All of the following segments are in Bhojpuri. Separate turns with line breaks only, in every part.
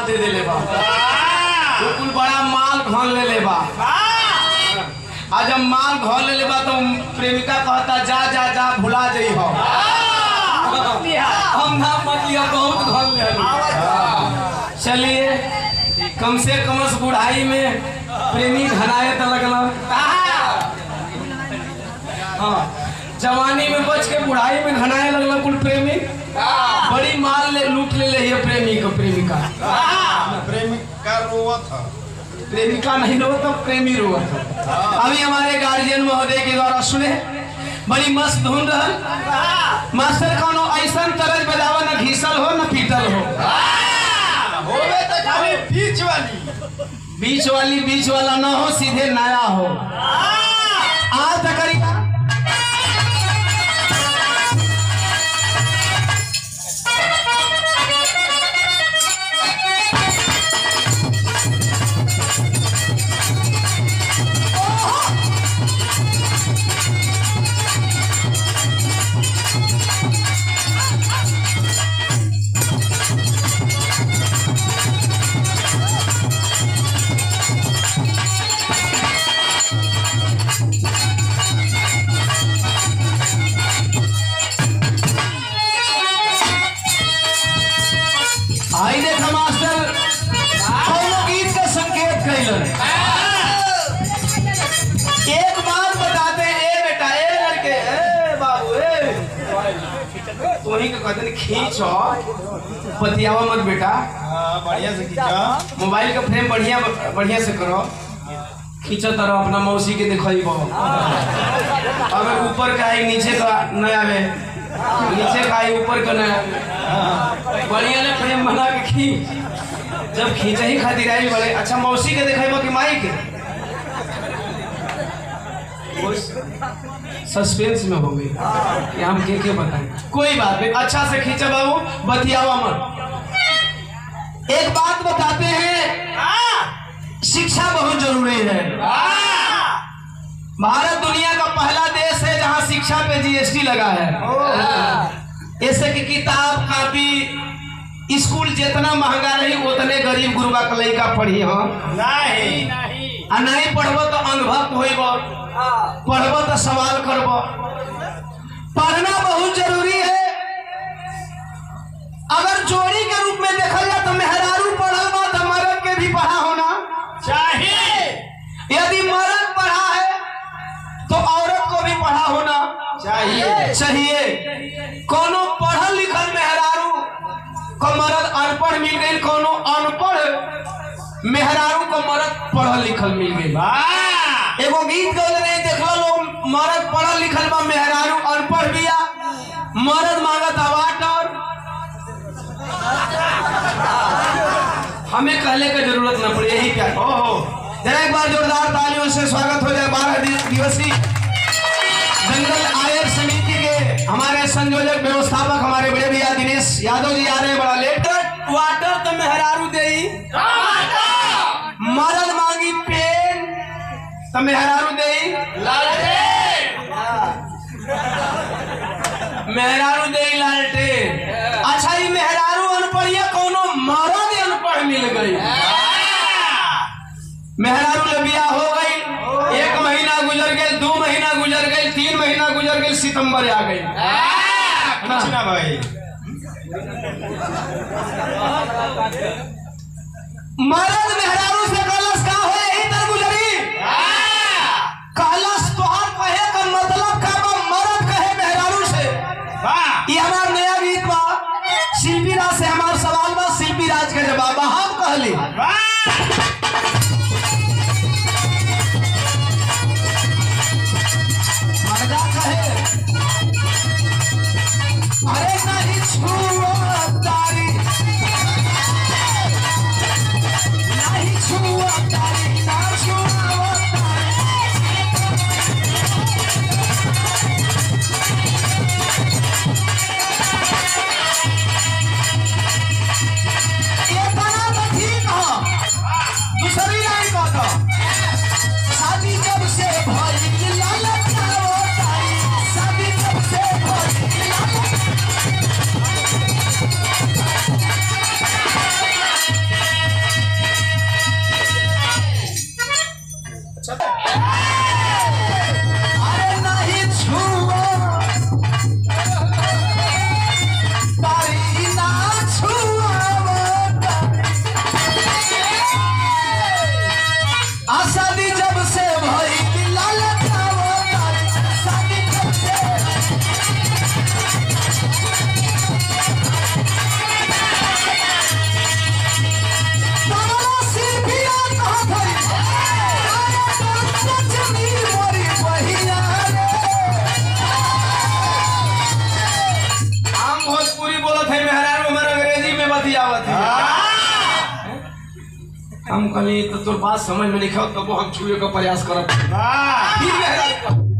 दे ले बा कुल बड़ा माल घन ले बा। आज जब माल घन ले बा तो प्रेमिका कहता जा जा जा भुला जाइ हो हम ना मत लिया बहुत घन ले। चलिए कम से कम बुढ़ाई में प्रेमी घनाए तो लगला। हाँ जवानी में बच के बुढ़ाई में घनाए लगला कुल प्रेमी। बड़ी माल ले लूट ले ये प्रेमी को प्रेमिका।
प्रेमिका रोवत है,
प्रेमिका नहीं रोवत तो प्रेमी रोवत। अभी हमारे गार्जियन महोदय के द्वारा सुने बड़ी मस्त धुन रहल। मास्टर कौनो ऐसा तरज बजावा न घीसल हो न पीटल हो।
होवे तो खाली बीच
वाला न हो सीधे नया हो। आज तक आई देखा मास्टर गीत का संकेत कैलन। एक बात बताते ए बेटा ए लड़के ए बाबू ए तोही के कहते खींचो बतियावा मत बेटा।
बढ़िया से खींचा,
मोबाइल का फ्रेम बढ़िया से करो। खींचो तरह अपना मौसी के दिखाई बहु। अगर ऊपर का है नीचे का न आवे, नीचे का है ऊपर का न आवे। बढ़िया ने फ्रेम बना के खींच। जब खींचा ही खातिर आई बड़े अच्छा मौसी के दिखाई कि माई के सस्पेंस में हो गई कि हम के बताएं। कोई बात नहीं अच्छा से खींचा बाबू बतियावा मत। एक बात बताते हैं शिक्षा बहुत जरूरी है। भारत दुनिया का पहला देश है जहां शिक्षा पे जीएसटी लगा है। ऐसे कि किताब कॉपी स्कूल जितना महंगा रही उतने गरीब गुरुबा का लड़का पढ़ी हो नहीं पढ़बो तो अनुभव होइबो, पढ़बो तो सवाल करबो। पढ़ना बहुत जरूरी है। अगर जोड़ी के रूप में देखा जाए तो मेहरारू पढ़ल बा तो मर्द के भी पढ़ा होना चाहिए। यदि मर्द पढ़ा है तो औरत को भी पढ़ा होना चाहिए। कोनो पढ़ल लिखल मेहरारू को मर्द अनपढ़ मिल गई, कोनो अनपढ़ मेहरारू को मर्द पढ़ल लिखल मिल गई। एगो गीत गौल नहीं देखल लोग मर्द पढ़ल लिखल बा मेहरारू अनपढ़ बिया। मर्द मांगत अवार्ड और हमें कहले का जरूरत न पड़े यही क्या। ओहो जरा एक बार जोरदार तालियों से स्वागत हो जाए 12 दिवसीय दंगल आयर समिति के हमारे संयोजक व्यवस्थापक हमारे बड़े भैया दिनेश यादव जी आ रहे हैं। बड़ा लेट वाटर तो मेहरारू दे मरद मांगी पेन तो मेहरारू दे मेहरारू दे लालटेन। अच्छा ये मेहरारू अनपढ़िया कोनो मरद अनपढ़ मिल गई। मेहरारू लबिया हो गई, 1 महीना गुजर गए, 2 महीना गुजर गए, 3 महीना गुजर गए, सितंबर आ गई।
ना भाई
मर्द मेहरारू से कलश का हो यही तर गुजरी। कलश तोहर कहे का मतलब का बा मर्द कहे मेहरारू से। ये हमार नया गीत बा शिल्पी राज से हमार सवाल बा शिल्पी राज के जवाब हम कहली। मर्दा कहे अरे नहीं छुओ तारी नहीं छुओ तारी ना छुओ ये बना तो ठीक हो। दूसरी लाइन को तो शादी जब से भरी लालच वो तारी शादी जब से भरी हम कहली तो तोर बात समझ में नहीं तब तो हम छुए का प्रयास करब।
वाह
फिर मेहरारू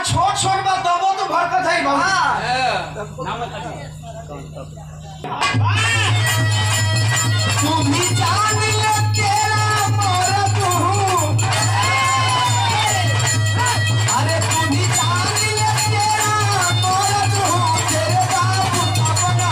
छोट छोट बात दबो तो भरकत है तू भी जान ले तेरा मोरा तू अरे तू भी जान ले तेरा मोरा तू तेरे बाबू अपना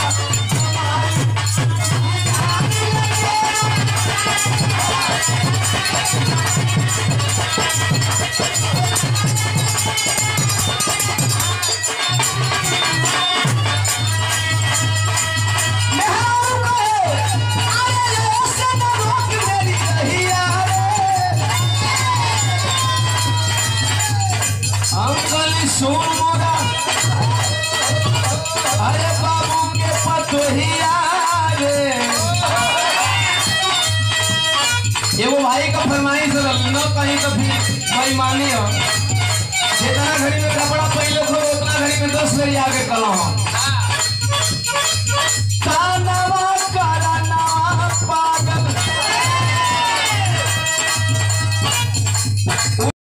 सोमोरा अरे बाबू के पतोहिया रे एगो भाई का फरमाइश न कहीं तो भी बेईमानी हो जितना घड़ी में कपड़ा पहले थो उतना घड़ी में 10 घड़ी आगे कला हो